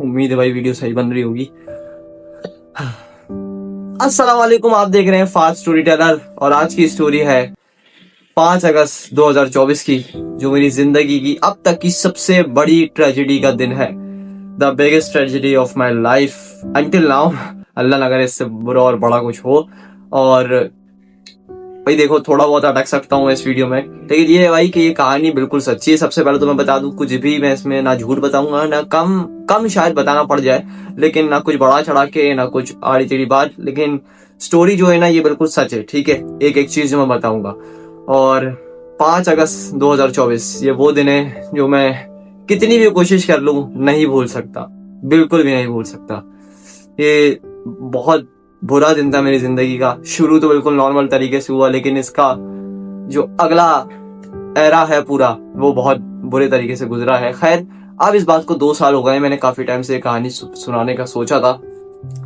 उम्मीद है भाई वीडियो सही बन रही होगी। अस्सलाम वालेकुम, आप देख रहे हैं फास्ट स्टोरी टेलर और आज की स्टोरी है 5 अगस्त 2024 की, जो मेरी जिंदगी की अब तक की सबसे बड़ी ट्रेजेडी का दिन है। The biggest tragedy of my life until now. अल्लाह ना करे इससे बुरा और बड़ा कुछ हो। और भाई देखो, थोड़ा बहुत अटक सकता हूँ इस वीडियो में, लेकिन ये है भाई कि ये कहानी बिल्कुल सच्ची है। सबसे पहले तो मैं बता दूं, कुछ भी मैं इसमें ना झूठ बताऊंगा ना कम कम शायद बताना पड़ जाए, लेकिन ना कुछ बड़ा चढ़ा के ना कुछ आड़ी टेढ़ी बात। लेकिन स्टोरी जो है ना, ये बिल्कुल सच है, ठीक है। एक एक चीज जो मैं बताऊंगा। और 5 अगस्त 2024 ये वो दिन है जो मैं कितनी भी कोशिश कर लूं नहीं भूल सकता, बिल्कुल भी नहीं भूल सकता। ये बहुत बुरा दिन था मेरी जिंदगी का। शुरू तो बिल्कुल नॉर्मल तरीके से हुआ, लेकिन इसका जो अगला एरा है पूरा, वो बहुत बुरे तरीके से गुजरा है। खैर, अब इस बात को 2 साल हो गए, मैंने काफी टाइम से कहानी सुनाने का सोचा था,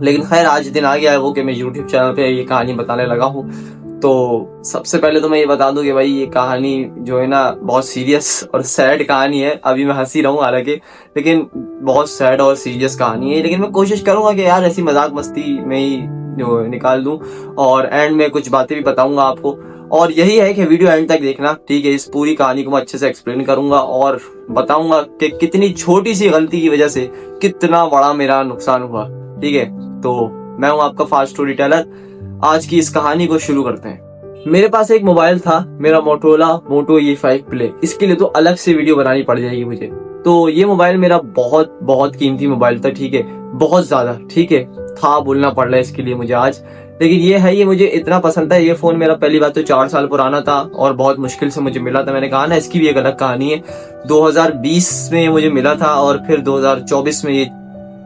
लेकिन खैर आज दिन आ गया है वो कि मैं यूट्यूब चैनल पे ये कहानी बताने लगा हूँ। तो सबसे पहले तो मैं ये बता दूं कि भाई ये कहानी जो है ना, बहुत सीरियस और सैड कहानी है। अभी मैं हंसी रहा हूँ हालांकि, लेकिन बहुत सैड और सीरियस कहानी है। लेकिन मैं कोशिश करूंगा कि यार ऐसी मजाक मस्ती में ही जो निकाल दूं, और एंड में कुछ बातें भी बताऊंगा आपको। और यही है कि वीडियो एंड तक देखना, ठीक है। इस पूरी कहानी को मैं अच्छे से एक्सप्लेन करूंगा और बताऊंगा कि कितनी छोटी सी गलती की वजह से कितना बड़ा मेरा नुकसान हुआ, ठीक है। तो मैं हूं आपका फास्ट स्टोरी टेलर। आज की इस कहानी को शुरू करते हैं। मेरे पास एक मोबाइल था, मेरा मोटोरोला मोटो E5 प्ले। इसके लिए तो अलग से वीडियो बनानी पड़ जाएगी मुझे। तो ये मोबाइल मेरा बहुत बहुत कीमती मोबाइल था, ठीक है, बहुत ज्यादा, ठीक है। था बोलना पड़ रहा है इसके लिए मुझे आज, लेकिन ये है, ये मुझे इतना पसंद था। ये फोन मेरा पहली बात तो 4 साल पुराना था और बहुत मुश्किल से मुझे मिला था। मैंने कहा ना, इसकी भी एक अलग कहानी है। 2020 में ये मुझे मिला था और फिर 2024 में ये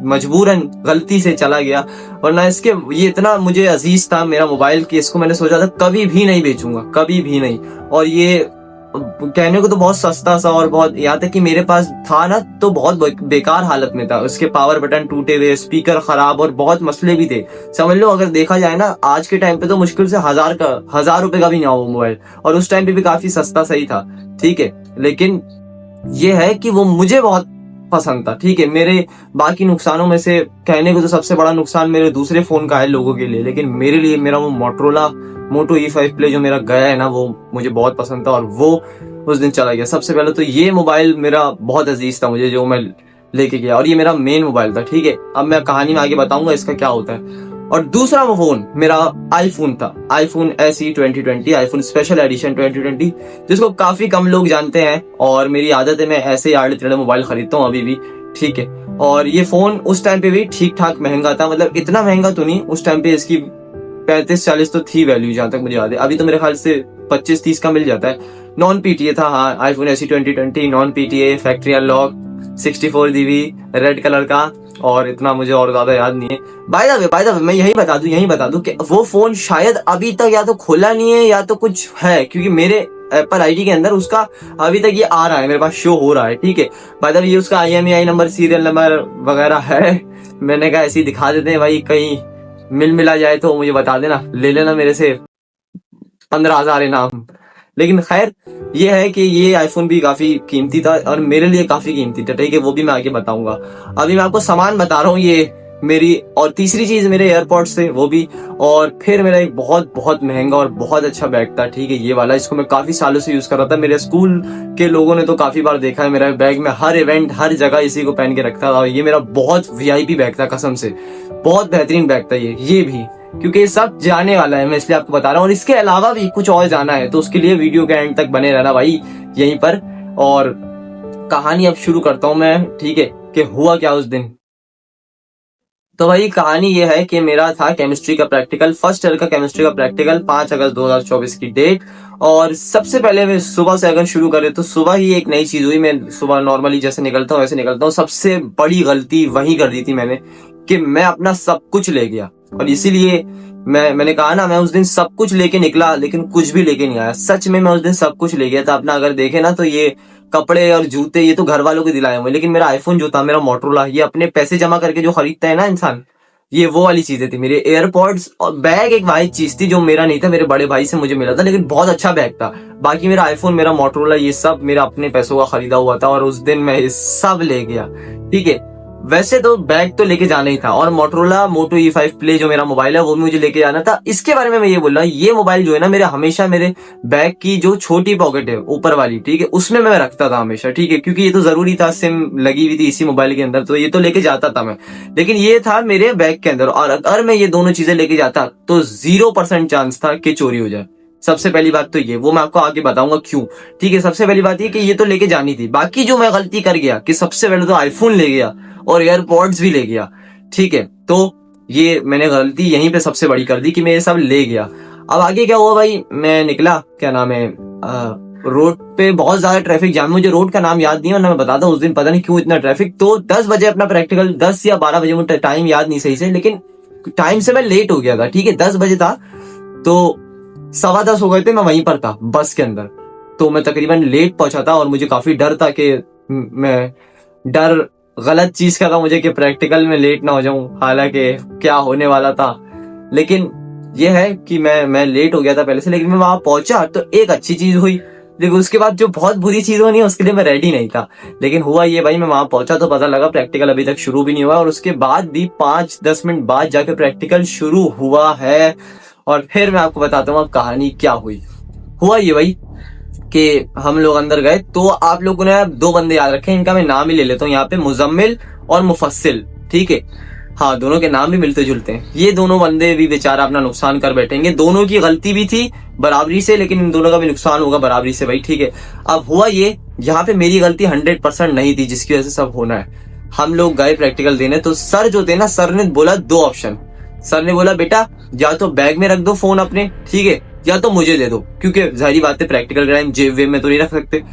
मजबूरन गलती से चला गया। वरना इसके ये इतना मुझे अजीज था मेरा मोबाइल कि इसको मैंने सोचा था कभी भी नहीं बेचूंगा, कभी भी नहीं। और ये कहने को तो बहुत सस्ता सा और बहुत, यहाँ तक कि मेरे पास था ना तो बहुत बेकार हालत में था। उसके पावर बटन टूटे हुए, स्पीकर खराब और बहुत मसले भी थे। समझ लो, अगर देखा जाए ना आज के टाइम पे तो मुश्किल से 1000 रुपए का भी नहीं हुआ मोबाइल, और उस टाइम पे भी काफी सस्ता सही था, ठीक है। लेकिन ये है कि वो मुझे बहुत पसंद था, ठीक है। मेरे बाकी नुकसानों में से कहने को तो सबसे बड़ा नुकसान मेरे दूसरे फोन का है लोगों के लिए, लेकिन मेरे लिए मेरा वो मोटोरोला मोटो E5 प्ले जो मेरा गया है ना, वो मुझे बहुत पसंद था और वो उस दिन चला गया। सबसे पहले तो ये मोबाइल मेरा बहुत अजीज था मुझे, जो मैं लेके गया, और ये मेरा मेन मोबाइल था, ठीक है। अब मैं कहानी में आगे बताऊंगा इसका क्या होता है। और दूसरा फोन मेरा आईफोन था, iPhone SE 2020, iPhone special edition 2020, जिसको काफी कम लोग जानते हैं। और मेरी आदत है, मैं ऐसे ही आड़े टेढ़े मोबाइल खरीदता हूँ अभी भी, ठीक है। और ये फोन उस टाइम पे भी ठीक ठाक महंगा था, मतलब इतना महंगा तो नहीं। उस टाइम पे इसकी 35-40 तो थी वैल्यू, जहां तक मुझे याद है। अभी तो मेरे ख्याल से 25-30 का मिल जाता है। नॉन PTA था, हाँ, iPhone SE 2020 non PTA, factory unlock, 64 GB, red colour का, और इतना मुझे और ज्यादा याद नहीं है। बाय द वे मैं यही बता दूं कि वो फोन शायद अभी तक या तो खोला नहीं है या तो कुछ है, क्योंकि मेरे एप्पल ID के अंदर उसका अभी तक ये आ रहा है, मेरे पास शो हो रहा है, ठीक है। बाय द वे ये उसका IMEI नंबर, सीरियल नंबर वगैरह है। मैंने कहा ऐसे ही दिखा देते हैं भाई, कहीं मिला जाए तो मुझे बता देना, ले लेना मेरे से 15,000 इनाम। लेकिन खैर, ये है कि ये आईफोन भी काफी कीमती था और मेरे लिए काफी कीमती था, ठीक है। वो भी मैं आगे बताऊंगा। अभी मैं आपको सामान बता रहा हूँ, ये मेरी, और तीसरी चीज मेरे एयरपॉड्स थे वो भी। और फिर मेरा एक बहुत बहुत महंगा और बहुत अच्छा बैग था, ठीक है, ये वाला। इसको मैं काफी सालों से यूज कर रहा था। मेरे स्कूल के लोगों ने तो काफी बार देखा है मेरा बैग, में हर इवेंट हर जगह इसी को पहन के रखता था। ये मेरा बहुत VIP बैग था, कसम से बहुत बेहतरीन बैग था ये भी, क्योंकि ये सब जाने वाला है, मैं इसलिए आपको बता रहा हूँ। और इसके अलावा भी कुछ और जाना है, तो उसके लिए वीडियो के एंड तक बने रहना भाई यहीं पर। और कहानी अब शुरू करता हूं मैं, ठीक है, कि हुआ क्या उस दिन। तो भाई कहानी ये है कि मेरा था केमिस्ट्री का प्रैक्टिकल, फर्स्ट ईयर का केमिस्ट्री का प्रैक्टिकल, 5 अगस्त 2024 की डेट। और सबसे पहले मैं सुबह से अगर शुरू करें तो सुबह ही एक नई चीज हुई। मैं सुबह नॉर्मली जैसे निकलता हूँ वैसे निकलता हूँ। सबसे बड़ी गलती वही कर दी थी मैंने कि मैं अपना सब कुछ ले गया, और इसीलिए मैंने कहा ना, मैं उस दिन सब कुछ लेके निकला लेकिन कुछ भी लेके नहीं आया। सच में मैं उस दिन सब कुछ ले गया था अपना। अगर देखे ना तो ये कपड़े और जूते ये तो घर वालों के दिलाए हुए, लेकिन मेरा आईफोन जो था, मेरा मोटोरोला, ये अपने पैसे जमा करके जो खरीदता है ना इंसान, ये वो वाली चीजें थी। मेरे एयरपॉड्स और बैग एक वाइट चीज थी जो मेरा नहीं था, मेरे बड़े भाई से मुझे मिला था, लेकिन बहुत अच्छा बैग था। बाकी मेरा आईफोन, मेरा मोटोरोला, ये सब मेरा अपने पैसों का खरीदा हुआ था, और उस दिन मैं ये सब ले गया, ठीक है। वैसे तो बैग तो लेके जाना ही था, और मोटरोला मोटो E5 प्ले जो मेरा मोबाइल है वो भी मुझे लेके जाना था। इसके बारे में मैं ये बोल रहा हूँ, ये मोबाइल जो है ना मेरे हमेशा मेरे बैग की जो छोटी पॉकेट है ऊपर वाली, ठीक है, उसमें मैं रखता था हमेशा, ठीक है, क्योंकि ये तो जरूरी था, सिम लगी हुई थी इसी मोबाइल के अंदर, तो ये तो लेके जाता था मैं। लेकिन ये था मेरे बैग के अंदर, और अगर मैं ये दोनों चीजें लेके जाता तो 0% चांस था कि चोरी हो जाए। सबसे पहली बात तो ये, वो मैं आपको आगे बताऊंगा क्यों, ठीक है। सबसे पहली बात ये कि ये तो लेके जानी थी। बाकी जो मैं गलती कर गया कि सबसे पहले तो आईफोन ले गया और एयरपॉड्स भी ले गया, ठीक है, तो ये मैंने गलती यहीं पे सबसे बड़ी कर दी कि मैं ये सब ले गया। अब आगे क्या हुआ भाई, मैं निकला, क्या नाम है, रोड पे बहुत ज्यादा ट्रैफिक जाम, मुझे रोड का नाम याद नहीं है वरना मैं बताता हूँ उस दिन पता नहीं क्यों इतना ट्रैफिक। तो 10 बजे अपना प्रैक्टिकल, 10 या 12 बजे, मुझे टाइम याद नहीं सही से, लेकिन टाइम से मैं लेट हो गया था, ठीक है, 10 बजे था, तो 10:15 हो गए थे, मैं वहीं पर था बस के अंदर, तो मैं तकरीबन लेट पहुंचा था। और मुझे काफी डर था कि मैं डर गलत चीज का था मुझे कि प्रैक्टिकल में लेट ना हो जाऊं, हालांकि क्या होने वाला था। लेकिन ये है कि मैं लेट हो गया था पहले से, लेकिन मैं वहां पहुंचा तो एक अच्छी चीज हुई, लेकिन उसके बाद जो बहुत बुरी चीज होनी है उसके लिए मैं रेडी नहीं था। लेकिन हुआ ये भाई, मैं वहां पहुंचा तो पता लगा प्रैक्टिकल अभी तक शुरू भी नहीं हुआ, और उसके बाद भी 5-10 मिनट बाद जाके प्रैक्टिकल शुरू हुआ है। और फिर मैं आपको बताता हूँ अब कहानी क्या हुई। हुआ ये भाई कि हम लोग अंदर गए, तो आप लोगों ने दो बंदे याद रखे, इनका मैं नाम ही ले लेता हूँ यहाँ पे, मुजम्मिल और मुफस्सिल, ठीक है। हाँ, दोनों के नाम भी मिलते जुलते हैं। ये दोनों बंदे भी बेचारा अपना नुकसान कर बैठेंगे, दोनों की गलती भी थी बराबरी से, लेकिन इन दोनों का भी नुकसान होगा बराबरी से भाई, ठीक है। अब हुआ ये, यहाँ पे मेरी गलती 100% नहीं थी जिसकी वजह से सब होना है। हम लोग गए प्रैक्टिकल देने, तो सर जो थे ना, सर ने बोला दो ऑप्शन। सर ने बोला बेटा या तो बैग में रख दो फोन अपने, ठीक है, या तो मुझे दे दो, क्योंकि जाहिर बात है प्रैक्टिकल के टाइम जेब वेब में तो नहीं रख सकते।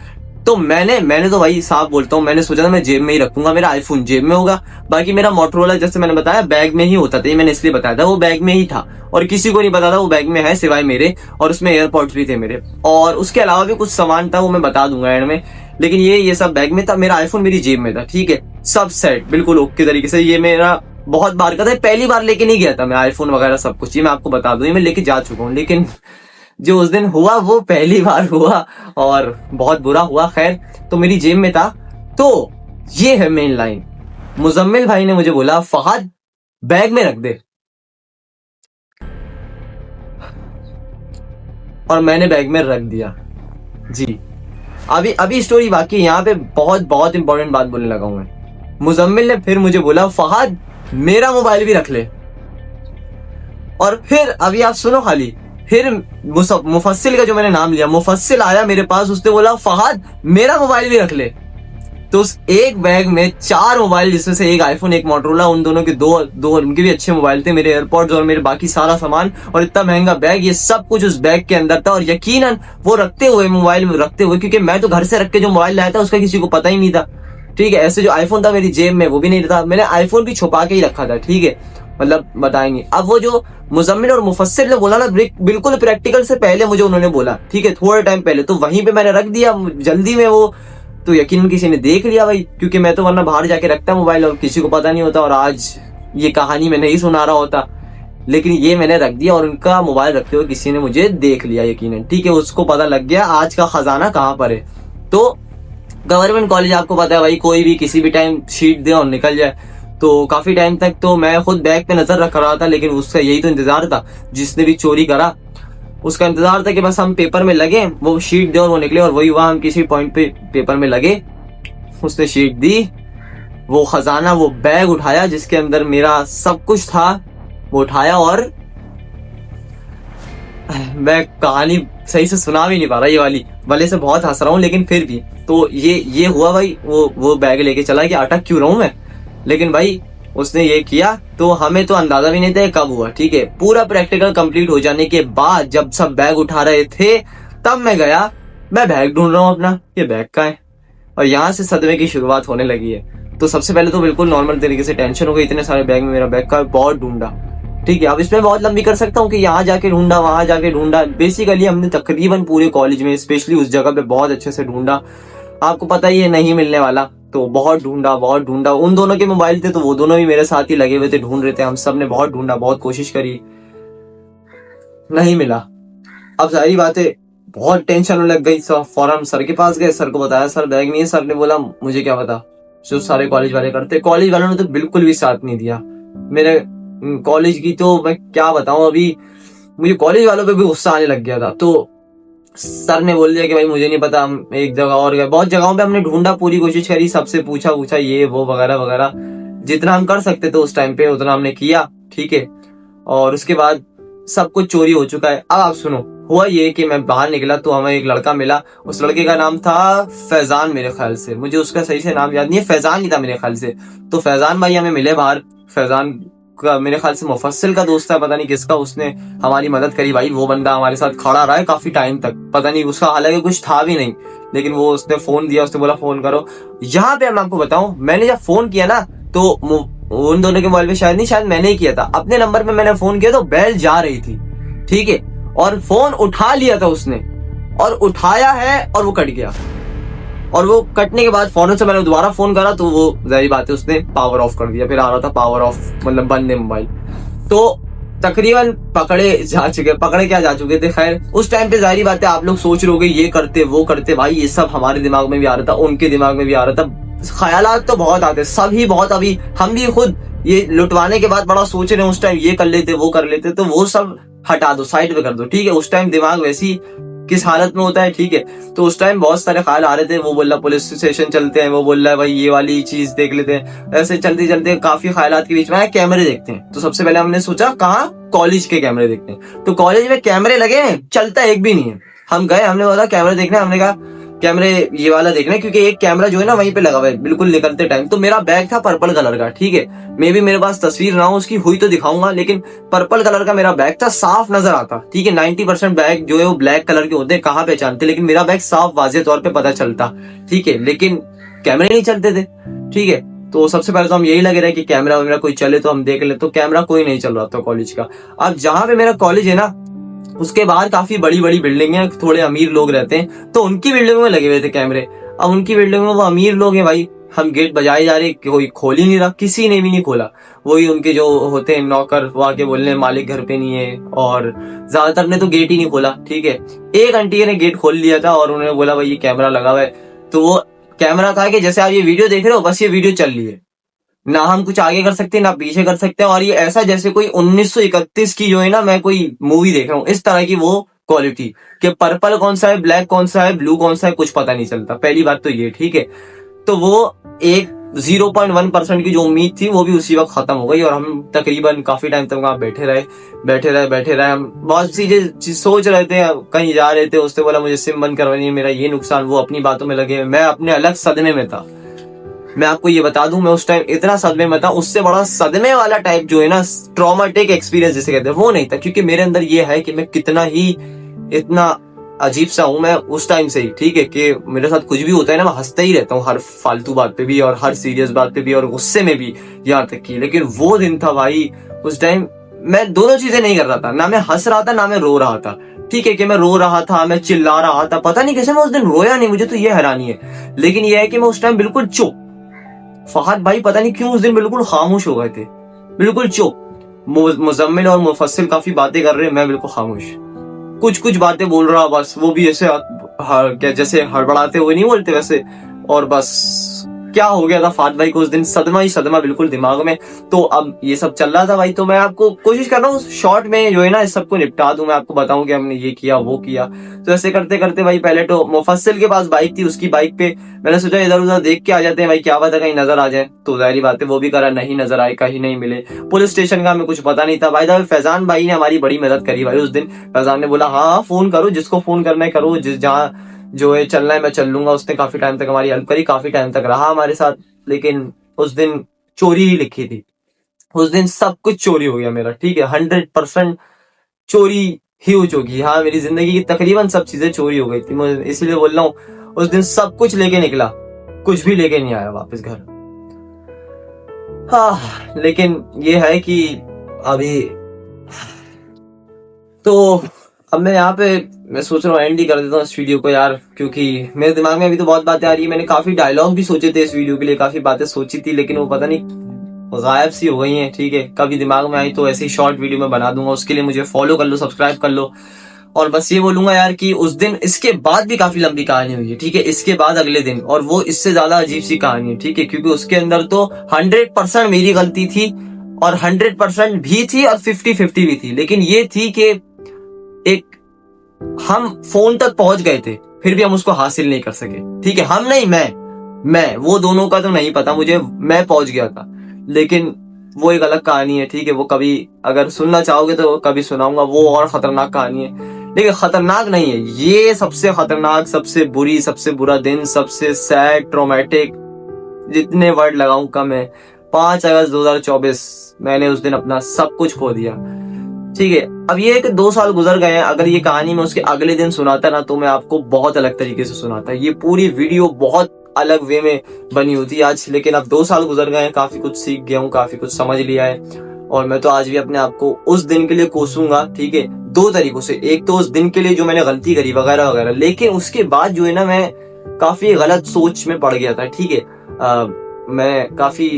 तो मैंने तो भाई साफ बोलता हूँ, मैंने सोचा था मैं जेब में ही रखूंगा, मेरा आईफोन जेब में होगा, बाकी मेरा मोटरोला जैसे मैंने बताया बैग में ही होता था, ये मैंने इसलिए बताया था, वो बैग में ही था और किसी को नहीं पता था वो बैग में है सिवाय मेरे, और उसमें एयरपॉड्स भी थे मेरे, और उसके अलावा भी कुछ सामान था वो मैं बता दूंगा एंड में। लेकिन ये सब बैग में था, मेरा आईफोन मेरी जेब में था, ठीक है, सब सेट बिल्कुल ओके तरीके से। ये मेरा बहुत बार का था, पहली बार लेके नहीं गया था मैं आईफोन वगैरह सब कुछ, ये मैं आपको बता दूं, ये मैं लेके जा चुका हूँ, लेकिन जो उस दिन हुआ वो पहली बार हुआ और बहुत बुरा हुआ। खैर, तो मेरी जेब में था। तो ये है मेन लाइन, मुजम्मिल भाई ने मुझे बोला फहद बैग में रख दे, और मैंने बैग में रख दिया जी। अभी अभी स्टोरी बाकी, यहाँ पे बहुत बहुत इंपॉर्टेंट बात बोलने लगा हूं मैं। मुजम्मिल ने फिर मुझे बोला फहद मेरा मोबाइल भी रख ले, और फिर अभी आप सुनो खाली, फिर मुफस्सिल का जो मैंने नाम लिया, मुफस्सिल आया मेरे पास, उसने बोला फहद मेरा मोबाइल भी रख ले। तो उस एक बैग में 4 मोबाइल, जिसमें से एक आईफोन एक मोटरोला, उन दोनों के दो उनके भी अच्छे मोबाइल थे, मेरे एयरपॉड्स और मेरे बाकी सारा सामान, और इतना महंगा बैग, ये सब कुछ उस बैग के अंदर था। और यकीनन वो रखते हुए, मोबाइल में रखते हुए, क्योंकि मैं तो घर से रख के जो मोबाइल लाया था उसका किसी को पता ही नहीं था, ठीक है। ऐसे जो आईफोन था मेरी जेब में वो भी नहीं था, मैंने आईफोन भी छुपा के ही रखा था, ठीक है, मतलब बताएंगे। अब वो जो मुजम्मिल और मुफस्सिल ने बोला ना, बिल्कुल प्रैक्टिकल से पहले मुझे उन्होंने बोला, ठीक है, थोड़ा टाइम पहले, तो वहीं पे मैंने रख दिया जल्दी में वो, तो यकीनन किसी ने देख लिया भाई, क्योंकि मैं तो वरना बाहर जाके रखता मोबाइल और किसी को पता नहीं होता, और आज ये कहानी मैं नहीं सुना रहा होता, लेकिन ये मैंने रख दिया और उनका मोबाइल रखते हुए किसी ने मुझे देख लिया यकीनन, ठीक है, उसको पता लग गया आज का खजाना कहाँ पर है। तो गवर्नमेंट कॉलेज आपको पता है भाई, कोई भी किसी भी टाइम शीट दे और निकल जाए, तो काफी टाइम तक तो मैं खुद बैग पे नजर रख रहा था, लेकिन उसका यही तो इंतजार था, जिसने भी चोरी करा उसका इंतजार था कि बस हम पेपर में लगे, वो शीट दे और वो निकले, और वही हुआ, हम किसी पॉइंट पे पेपर में लगे, उसने शीट दी, वो खजाना, वो बैग उठाया जिसके अंदर मेरा सब कुछ था, वो उठाया, और मैं कहानी सही से सुना भी नहीं पा रहा, ये वाली भले से बहुत हंस रहा हूँ, लेकिन फिर भी तो ये हुआ भाई, वो बैग लेके चला गया, अटक क्यों रहा हूं मैं, लेकिन भाई उसने ये किया, तो हमें तो अंदाजा भी नहीं था कब हुआ, ठीक है। पूरा प्रैक्टिकल कंप्लीट हो जाने के बाद जब सब बैग उठा रहे थे, तब मैं गया, मैं बैग ढूंढ रहा हूँ अपना, ये बैग का है, और यहाँ से सदमे की शुरुआत होने लगी है। तो सबसे पहले तो बिल्कुल नॉर्मल तरीके से टेंशन हो गई, इतने सारे बैग में मेरा बैग का बहुत ढूंढा, ठीक है। अब इसमें बहुत लंबी कर सकता हूँ कि यहाँ जाके ढूंढा वहां जाके ढूंढा, बेसिकली हमने तकरीबन पूरे कॉलेज में, स्पेशली उस जगह पे बहुत अच्छे से ढूंढा, आपको पता ही है नहीं मिलने वाला, तो बहुत ढूंढा। उन दोनों के मोबाइल थे तो वो दोनों भी मेरे साथ ही लगे हुए थे, ढूंढ रहे थे, हम सब ने बहुत ढूंढा, बहुत कोशिश करी, नहीं मिला। अब सारी बातें बहुत टेंशन लग गई, सब फौरन सर के पास गए, सर को बताया सर बैग नहीं है, सर ने बोला मुझे क्या पता, जो सारे कॉलेज वाले करते। कॉलेज वालों ने तो बिल्कुल भी साथ नहीं दिया मेरे कॉलेज की, तो मैं क्या बताऊं। अभी मुझे कॉलेज वालों पे भी गुस्सा आने लग गया था। तो सर ने बोल दिया कि भाई मुझे नहीं पता, हम एक जगह और गए, बहुत जगहों पे हमने ढूंढा, पूरी कोशिश करी, सबसे पूछा पूछा ये वो वगैरह वगैरह, जितना हम कर सकते थे उस टाइम पे उतना हमने किया, ठीक है। और उसके बाद सब कुछ चोरी हो चुका है। अब आप सुनो, हुआ ये कि मैं बाहर निकला तो हमें एक लड़का मिला। उस लड़के का नाम था फैजान, मेरे ख्याल से, मुझे उसका सही से नाम याद नहीं है, फैजान ही था मेरे ख्याल से। तो फैजान भाई हमें मिले बाहर। फैजान का मेरे ख्याल से मुफस्सिल का दोस्त है, पता नहीं किसका, उसने हमारी मदद करी भाई। वो बंदा हमारे साथ खड़ा रहा है काफी टाइम तक, पता नहीं उसका हालांकि कुछ था भी नहीं, लेकिन वो उसने फोन दिया, उसने बोला फोन करो। यहाँ पे मैं आपको बताऊं, मैंने जब फोन किया ना तो उन दोनों के मोबाइल पे शायद नहीं, शायद मैंने ही किया था, अपने नंबर पे मैंने फोन किया तो बेल जा रही थी, ठीक है। और फोन उठा लिया था उसने, और उठाया है और वो कट गया। और वो कटने के बाद फौरन से मैंने दोबारा फोन करा तो वो जाहिर बात है उसने पावर ऑफ कर दिया, फिर आ रहा था पावर ऑफ, मतलब बंद है मोबाइल। तो तकरीबन पकड़े क्या जा चुके थे। खैर उस टाइम पे जाहिर बात है आप लोग सोच रहे हो ये करते वो करते, भाई ये सब हमारे दिमाग में भी आ रहा था, उनके दिमाग में भी आ रहा था, ख्यालात तो बहुत आते, सभी बहुत। अभी हम भी खुद ये लुटवाने के बाद बड़ा सोच रहे हैं उस टाइम ये कर लेते वो कर लेते, तो वो सब हटा दो, साइड पे कर दो, ठीक है। उस टाइम दिमाग वैसी किस हालत में होता है, ठीक है। तो उस टाइम बहुत सारे ख्याल आ रहे थे। वो बोल रहा पुलिस स्टेशन चलते हैं, वो बोल रहा है भाई ये वाली चीज देख लेते हैं। ऐसे चलते चलते काफी ख्यालात के बीच में कैमरे देखते हैं। तो सबसे पहले हमने सोचा कहाँ, कॉलेज के कैमरे देखते हैं। तो कॉलेज में कैमरे लगे हैं, चलता एक भी नहीं है। हम गए, हमने बोला कैमरे देखना, हमने कहा कैमरे ये वाला देखना है, क्योंकि एक कैमरा जो है ना वहीं पे लगा हुआ है बिल्कुल निकलते टाइम। तो मेरा बैग था पर्पल कलर का, ठीक है। मे भी मेरे पास तस्वीर ना हो उसकी, हुई तो दिखाऊंगा, लेकिन पर्पल कलर का मेरा बैग था, साफ नजर आता, ठीक है। 90% बैग जो है वो ब्लैक कलर के होते हैं, कहाँ पहचानते, लेकिन मेरा बैग साफ वाजे तौर पे पता चलता, ठीक है। लेकिन कैमरे नहीं चलते थे, ठीक है। तो सबसे पहले तो हम यही लगे रहे कि कैमरा वैमरा कोई चले तो हम देख ले, तो कैमरा कोई नहीं चल रहा था कॉलेज का। अब जहां पे मेरा कॉलेज है ना उसके बाहर काफी बड़ी बड़ी बिल्डिंग है, थोड़े अमीर लोग रहते हैं, तो उनकी बिल्डिंग में लगे हुए थे कैमरे। अब उनकी बिल्डिंग में वो अमीर लोग हैं भाई, हम गेट बजाए जा रहे, कोई खोल ही नहीं रहा, किसी ने भी नहीं खोला। वही उनके जो होते हैं नौकर, वो आके बोलने मालिक घर पे नहीं है, और ज्यादातर ने तो गेट ही नहीं खोला, ठीक है। एक आंटी ने गेट खोल लिया था और उन्होंने बोला भाई ये कैमरा लगा हुआ है। तो वो कैमरा था कि जैसे आप ये वीडियो देख रहे हो बस ये वीडियो चल रही है, ना हम कुछ आगे कर सकते हैं ना पीछे कर सकते हैं। और ये ऐसा जैसे कोई 1931 की जो है ना मैं कोई मूवी देख रहा हूँ, इस तरह की वो क्वालिटी, कि पर्पल कौन सा है, ब्लैक कौन सा है, ब्लू कौन सा है, कुछ पता नहीं चलता। पहली बात तो ये, ठीक है। तो वो एक 0.1% की जो उम्मीद थी वो भी उसी वक्त खत्म हो गई, और हम तकरीबन काफी टाइम तक वहां बैठे रहे। हम बहुत सी सोच रहे थे, कहीं जा रहे थे, उसने बोला मुझे सिम बंद करवानी है, मेरा ये नुकसान, वो अपनी बातों में लगे, मैं अपने अलग सदमे में था। मैं आपको ये बता दूं, मैं उस टाइम इतना सदमे में था, उससे बड़ा सदमे वाला टाइप जो है ना, ट्रॉमेटिक एक्सपीरियंस जिसे कहते हैं, वो नहीं था। क्योंकि मेरे अंदर ये है कि मैं कितना ही इतना अजीब सा हूं मैं उस टाइम से ही, ठीक है, कि मेरे साथ कुछ भी होता है ना मैं हंसता ही रहता हूँ, हर फालतू बात पे भी और हर सीरियस बात पे भी और गुस्से में भी, यहाँ तक की। लेकिन वो दिन था भाई, उस टाइम मैं दोनों चीजें नहीं कर रहा था, ना मैं हंस रहा था ना मैं रो रहा था, ठीक है। कि मैं रो रहा था, मैं चिल्ला रहा था, पता नहीं कैसे मैं उस दिन रोया नहीं, मुझे तो ये हैरानी है। लेकिन ये है कि मैं उस टाइम बिल्कुल चुप, फहद भाई पता नहीं क्यों उस दिन बिल्कुल खामोश हो गए थे, बिल्कुल चुप। मुजम्मिल और मुफस्सिल काफी बातें कर रहे हैं, मैं बिल्कुल खामोश, कुछ कुछ बातें बोल रहा, बस वो भी ऐसे क्या जैसे हड़बड़ाते हुए नहीं बोलते वैसे। और बस क्या हो गया था फहद भाई को उस दिन, सदमा ही सदमा बिल्कुल दिमाग में। तो अब ये सब चल रहा था भाई, तो मैं आपको कोशिश कर रहा हूँ शॉर्ट में जो है ना इस सबको निपटा दूं, मैं आपको बताऊं कि हमने ये किया वो किया। तो ऐसे करते करते भाई पहले तो मुफस्सिल के पास बाइक थी, उसकी बाइक पे मैंने सोचा इधर उधर देख के आ जाते हैं भाई, क्या पता कहीं नजर आ जाए। तो जाहिर बात है वो भी करा, नहीं नजर आए, कहीं नहीं मिले। पुलिस स्टेशन का हमें कुछ पता नहीं था भाई। फैजान भाई ने हमारी बड़ी मदद करी भाई उस दिन। फैजान ने बोला हाँ फोन करो, जिसको फोन करना है करो, जिस जहाँ जो है चलना है मैं चल लूंगा। उसने काफी टाइम तक हमारी हेल्प करी, काफी टाइम तक रहा हमारे साथ। लेकिन उस दिन चोरी ही लिखी थी, उस दिन सब कुछ चोरी हो गया मेरा, ठीक है। 100% चोरी ही हो चुकी। हाँ मेरी जिंदगी की तकरीबन सब चीजें चोरी हो गई थी, मैं इसलिए बोल रहा हूँ उस दिन सब कुछ लेके निकला, कुछ भी लेके नहीं आया वापस घर। हाँ लेकिन ये है कि अभी तो अब मैं यहाँ पे मैं सोच रहा हूँ एंड ही कर देता हूँ इस वीडियो को यार, क्योंकि मेरे दिमाग में अभी तो बहुत बातें आ रही है। मैंने काफी डायलॉग भी सोचे थे इस वीडियो के लिए, काफी बातें सोची थी, लेकिन वो पता नहीं गायब सी हो गई हैं, ठीक है। कभी दिमाग में आई तो ऐसे ही शॉर्ट वीडियो में बना दूंगा। उसके लिए मुझे फॉलो कर लो, सब्सक्राइब कर लो, और बस ये बोलूंगा यार कि उस दिन, इसके बाद भी काफी लंबी कहानी हुई है, ठीक है, इसके बाद अगले दिन, और वो इससे ज्यादा अजीब सी कहानी है, ठीक है, क्योंकि उसके अंदर तो 100% मेरी गलती थी और 100% भी थी और 50-50 भी थी। लेकिन ये थी कि एक, हम फोन तक पहुंच गए थे फिर भी हम उसको हासिल नहीं कर सके, ठीक है, हम नहीं, मैं वो दोनों का तो नहीं पता मुझे, मैं पहुंच गया था, लेकिन वो एक अलग कहानी है, ठीक है, वो कभी अगर सुनना चाहोगे तो कभी सुनाऊंगा, वो और खतरनाक कहानी है। लेकिन खतरनाक नहीं है ये, सबसे खतरनाक, सबसे बुरी, सबसे बुरा दिन, सबसे सैड, ट्रोमेटिक, जितने वर्ड लगाऊं कम है। 5 अगस्त 2024, मैंने उस दिन अपना सब कुछ खो दिया, ठीक है। अब ये है कि 2 साल गुजर गए हैं, अगर ये कहानी मैं उसके अगले दिन सुनाता ना तो मैं आपको बहुत अलग तरीके से सुनाता, ये पूरी वीडियो बहुत अलग वे में बनी होती आज। लेकिन अब 2 साल गुजर गए हैं, काफी कुछ सीख गया हूँ, काफी कुछ समझ लिया है, और मैं तो आज भी अपने आप को उस दिन के लिए कोसूंगा, ठीक है, 2 तरीकों से। एक तो उस दिन के लिए जो मैंने गलती करी वगैरह वगैरह, लेकिन उसके बाद जो है ना, मैं काफी गलत सोच में पड़ गया था, ठीक है, मैं काफी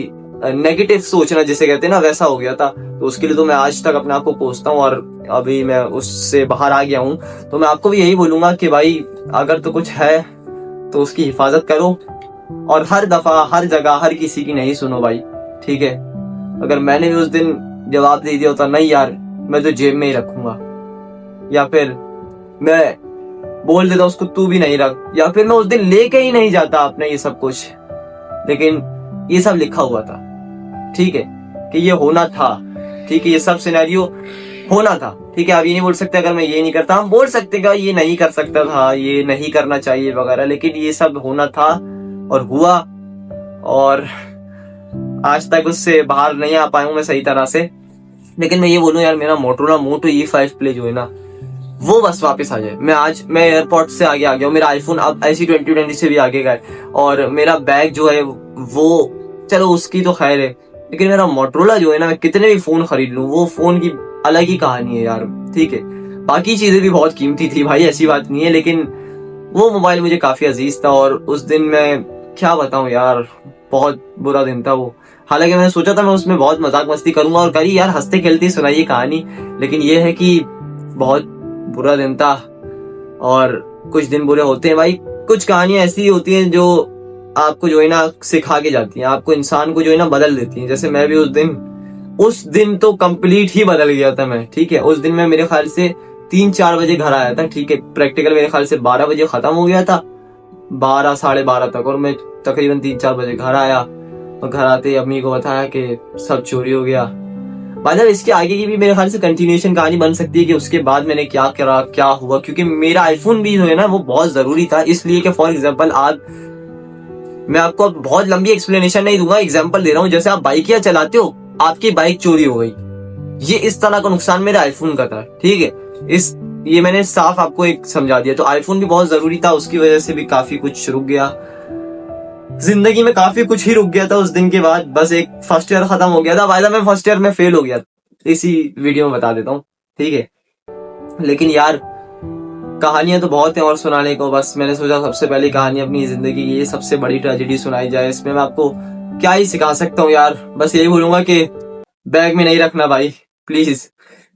नेगेटिव सोचना जिसे कहते हैं ना, वैसा हो गया था। तो उसके लिए तो मैं आज तक अपने आप को कोसता हूँ, और अभी मैं उससे बाहर आ गया हूँ। तो मैं आपको भी यही बोलूंगा कि भाई, अगर तो कुछ है तो उसकी हिफाजत करो, और हर दफा, हर जगह, हर किसी की नहीं सुनो भाई, ठीक है। अगर मैंने भी उस दिन जवाब दे दिया होता, नहीं यार मैं तो जेब में ही रखूंगा, या फिर मैं बोल देता उसको तू भी नहीं रख, या फिर मैं उस दिन लेके ही नहीं जाता अपने ये सब कुछ, लेकिन ये सब लिखा हुआ था, ठीक है, कि ये होना था, ठीक है, ये सब सिनेरियो होना था, ठीक है। आप ये नहीं बोल सकते अगर मैं ये नहीं करता, हम बोल सकते कि ये नहीं कर सकता था, ये नहीं करना चाहिए वगैरह, लेकिन ये सब होना था और हुआ, और आज तक उससे बाहर नहीं आ पाया हूं मैं सही तरह से। लेकिन मैं ये बोलूं यार, मेरा मोटरोला मोटो E5 प्ले जो है ना, वो बस वापस आ जाए। मैं एयरपोर्ट से आगे आ गया हूँ, मेरा आईफोन अब ऐसी 2020 से भी आगे का है, और मेरा बैग जो है वो, चलो उसकी तो खैर है, लेकिन मेरा मोटरोला जो है ना, मैं कितने भी फोन खरीद लूं, वो फोन की अलग ही कहानी है यार, ठीक है। बाकी चीजें भी बहुत कीमती थी भाई, ऐसी बात नहीं है, लेकिन वो मोबाइल मुझे काफी अजीज था, और उस दिन मैं क्या बताऊं यार, बहुत बुरा दिन था वो। हालांकि मैंने सोचा था मैं उसमें बहुत मजाक मस्ती करूंगा, और करी यार, हंसते खेलते सुनाई कहानी, लेकिन ये है कि बहुत बुरा दिन था। और कुछ दिन बुरे होते हैं भाई, कुछ कहानियां ऐसी होती हैं जो आपको जो है ना सिखा के जाती हैं, आपको, इंसान को जो है ना बदल देती हैं। जैसे मैं भी उस दिन तो कंप्लीट ही बदल गया था मैं, ठीक है। उस दिन मैं मेरे ख्याल से 3-4 बजे घर आया था, ठीक है, प्रैक्टिकल मेरे ख्याल से 12 बजे खत्म हो गया था, 12 साढ़े 12 तक, और मैं तकरीबन 3-4 बजे घर आया, और घर आते अम्मी को बताया कि सब चोरी हो गया। मतलब इसके आगे की भी मेरे ख्याल से कंटिन्यूएशन कहानी बन सकती है कि उसके बाद मैंने क्या करा, क्या हुआ, क्योंकि मेरा आईफोन भी जो है ना वो बहुत जरूरी था, इसलिए कि फॉर एग्जांपल आज मैं आपको अब बहुत लंबी एक्सप्लेनेशन नहीं दूंगा, एग्जांपल दे रहा हूँ, जैसे आप बाइक या चलाते हो, आपकी बाइक चोरी हो गई, ये इस तरह का नुकसान मेरे आईफोन का था, ठीक है। ये मैंने साफ आपको एक समझा दिया। तो आईफोन भी बहुत जरूरी था, उसकी वजह से भी काफी कुछ रुक गया जिंदगी में, काफी कुछ ही रुक गया था उस दिन के बाद। बस एक फर्स्ट ईयर खत्म हो गया था, वायदा मैं फर्स्ट ईयर में फेल हो गया, इसी वीडियो में बता देता हूँ, ठीक है। लेकिन यार कहानियां तो बहुत है और सुनाने को, बस मैंने सोचा सबसे पहली कहानी अपनी जिंदगी की ये सबसे बड़ी ट्रेजेडी सुनाई जाए। इसमें मैं आपको क्या ही सिखा सकता हूँ यार, बस यही बोलूंगा कि बैग में नहीं रखना भाई, प्लीज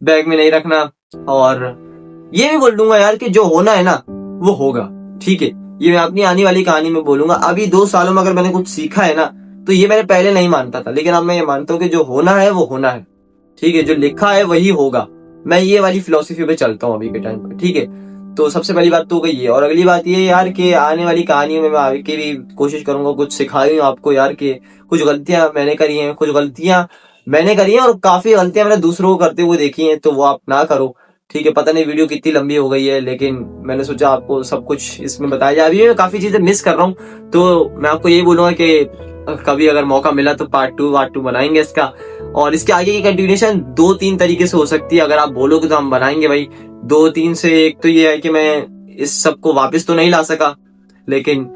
बैग में नहीं रखना। और ये भी बोल दूंगा यार कि जो होना है ना वो होगा, ठीक है। ये मैं अपनी आने वाली कहानी में बोलूंगा। अभी 2 सालों में अगर मैंने कुछ सीखा है ना, तो ये मैंने पहले नहीं मानता था, लेकिन अब मैं ये मानता हूँ कि जो होना है वो होना है, ठीक है, जो लिखा है वही होगा। मैं ये वाली फिलोसफी पे चलता हूँ अभी के टाइम पे, ठीक है। तो सबसे पहली बात तो गई है, और अगली बात ये यार कि आने वाली कहानियों में मैं आगे भी कोशिश करूंगा कुछ सिखाई हूँ आपको यार, कि कुछ गलतियां मैंने करी हैं, कुछ गलतियां मैंने करी हैं, और काफी गलतियां मैंने दूसरों को करते हुए देखी हैं, तो वो आप ना करो, ठीक है। पता नहीं वीडियो कितनी लंबी हो गई है, लेकिन मैंने सोचा आपको सब कुछ इसमें बताया जाए। अभी मैं काफी चीजें मिस कर रहा हूँ, तो मैं आपको यही बोलूंगा कि कभी अगर मौका मिला तो पार्ट 2 बनाएंगे इसका, और इसके आगे की कंटिन्यूएशन 2-3 तरीके से हो सकती है। अगर आप बोलोगे तो हम बनाएंगे भाई 2-3 से। एक तो ये है कि मैं इस सब को वापस तो नहीं ला सका, लेकिन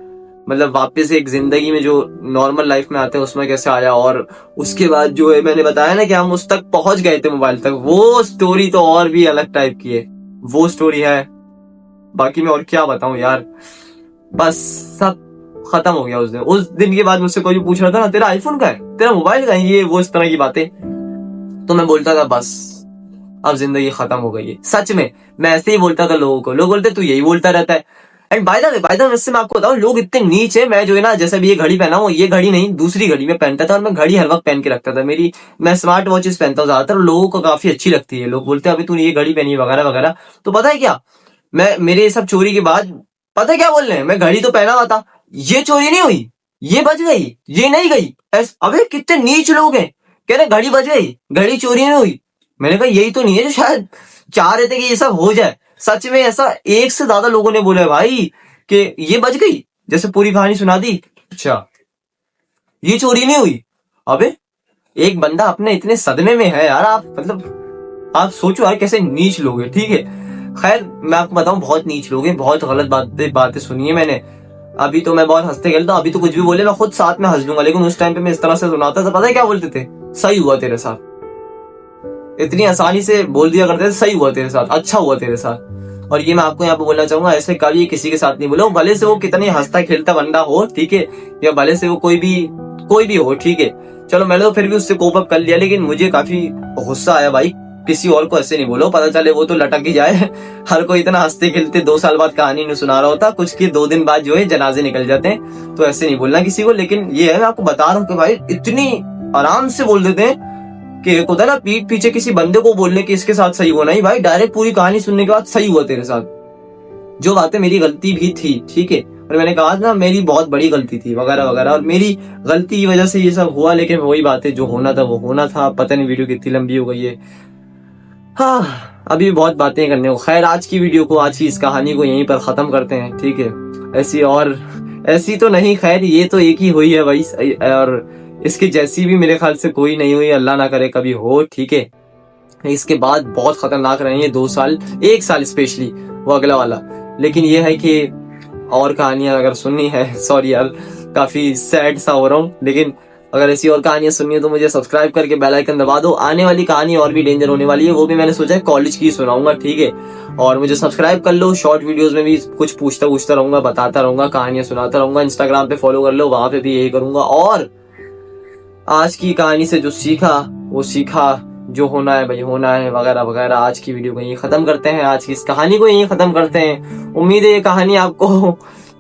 मतलब वापस एक जिंदगी में जो नॉर्मल लाइफ में आते हैं उसमें कैसे आया, और उसके बाद जो है मैंने बताया ना कि हम उस तक पहुंच गए थे मोबाइल तक, वो स्टोरी तो और भी अलग टाइप की है, वो स्टोरी है। बाकी मैं और क्या बताऊं यार, बस सब खत्म हो गया उस दिन के बाद। मुझसे कोई पूछ रहा था ना तेरा आईफोन का है, तेरा मोबाइल का है, ये वो इस तरह की बातें, तो मैं बोलता था बस अब जिंदगी खत्म हो गई है। सच में मैं ऐसे ही बोलता था लोगों को, लोग बोलते तू यही बोलता रहता है। एंड बाय द वे इससे मैं आपको बताऊं, लोग इतने नीच है। मैं जो है ना, जैसे भी ये घड़ी पहना हूं, ये घड़ी नहीं दूसरी घड़ी में पहनता था, और मैं घड़ी हर वक्त पहन के रखता था। मैं स्मार्ट वॉचेस पहनता हूँ ज्यादातर, लोगों को काफी अच्छी लगती है। लोग बोलते हैं अभी तूने ये घड़ी पहनी है वगैरह वगैरह। तो पता है क्या, मैं मेरे सब चोरी के बाद पता है क्या बोल रहे हैं, मैं घड़ी तो पहना हुआ था, ये चोरी नहीं हुई, ये बच गई, ये नहीं गई। अबे कितने नीच लोग हैं, कह रहे घड़ी बच गई, घड़ी चोरी नहीं हुई। मैंने कहा यही तो नहीं है जो शायद चाह रहे थे कि ये सब हो जाए। सच में ऐसा एक से ज्यादा लोगों ने बोला है भाई कि ये बच गई, जैसे पूरी कहानी सुना दी, अच्छा ये चोरी नहीं हुई। अबे एक बंदा अपने इतने सदमे में है यार, आप मतलब आप सोचो यार कैसे नीच लोग हैं। ठीक है, खैर मैं आपको बताऊं, बहुत नीच लोग हैं, बहुत गलत बातें सुनी है मैंने। अभी तो मैं बहुत हंसते खेलता हूं, अभी तो कुछ भी बोले मैं खुद साथ में हंस लूंगा, लेकिन उस टाइम पे मैं इस तरह से सुनाता था, पता है क्या बोलते थे, सही हुआ तेरे साथ। इतनी आसानी से बोल दिया करते थे, सही हुआ तेरे साथ, अच्छा हुआ तेरे साथ। और ये मैं आपको यहाँ पे बोलना चाहूंगा, ऐसे कभी किसी के साथ नहीं बोला, भले से वो कितनी हंसता खेलता बंदा हो, ठीक है, या भले से वो कोई भी हो, ठीक है। चलो मैंने तो फिर भी उससे कोप अप कर लिया, लेकिन मुझे काफी गुस्सा आया भाई, किसी और को ऐसे नहीं बोलो, पता चले वो तो लटक ही जाए। हर कोई इतना हंसते खेलते 2 साल बाद कहानी नहीं सुना रहा होता, कुछ के 2 दिन बाद जो है जनाजे निकल जाते हैं, तो ऐसे नहीं बोलना किसी को। लेकिन ये है, मैं आपको बता रहा हूँ कि भाई इतनी आराम से बोल देते हैं कि एक होता है ना पीठ पीछे किसी बंदे को बोलने की इसके साथ सही हुआ, नहीं भाई डायरेक्ट पूरी कहानी सुनने के बाद सही हुआ तेरे साथ। जो बातें मेरी गलती भी थी, ठीक है, और मैंने कहा ना मेरी बहुत बड़ी गलती थी वगैरह वगैरह, और मेरी गलती की वजह से ये सब हुआ, लेकिन वही बातें जो होना था वो होना था। पता नहीं वीडियो कितनी लंबी हो गई है, हाँ अभी भी बहुत बातें करने को। खैर आज की वीडियो को, आज की इस कहानी को यहीं पर खत्म करते हैं, ठीक है। ऐसी तो नहीं, खैर ये तो एक ही हुई है भाई, और इसकी जैसी भी मेरे ख्याल से कोई नहीं हुई, अल्लाह ना करे कभी हो, ठीक है। इसके बाद बहुत खतरनाक रहेंगे 2 साल, 1 साल स्पेशली, वो अगला वाला। लेकिन ये है कि और कहानियां अगर सुननी है, सॉरी यार काफी सैड सा हो रहा हूँ, लेकिन अगर ऐसी और कहानियां सुननी है तो मुझे सब्सक्राइब करके बेल आइकन दबा दो। आने वाली कहानी और भी डेंजर होने वाली है, वो भी मैंने सोचा है कॉलेज की सुनाऊंगा, ठीक है। और मुझे सब्सक्राइब कर लो, शॉर्ट वीडियोस में भी कुछ पूछता रहूंगा, बताता रहूंगा, कहानियां सुनाता रहूंगा। इंस्टाग्राम पे फॉलो कर लो, वहां पे भी यही करूंगा। और आज की कहानी से जो सीखा वो सीखा, जो होना है भाई होना है, वगैरह वगैरह। आज की वीडियो को यहीं खत्म करते हैं, आज की इस कहानी को यहीं खत्म करते हैं। उम्मीद है ये कहानी आपको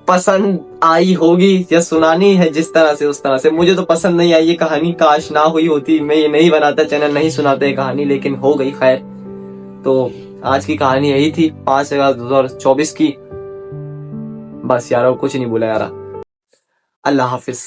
पसंद आई होगी, या सुनानी है जिस तरह से उस तरह से। मुझे तो पसंद नहीं आई ये कहानी, काश ना हुई होती, मैं ये नहीं बनाता चैनल, नहीं सुनाता ये कहानी, लेकिन हो गई। खैर तो आज की कहानी यही थी 5 अगस्त 2024 की। बस यार और कुछ नहीं बोला यार। अल्लाह हाफिज।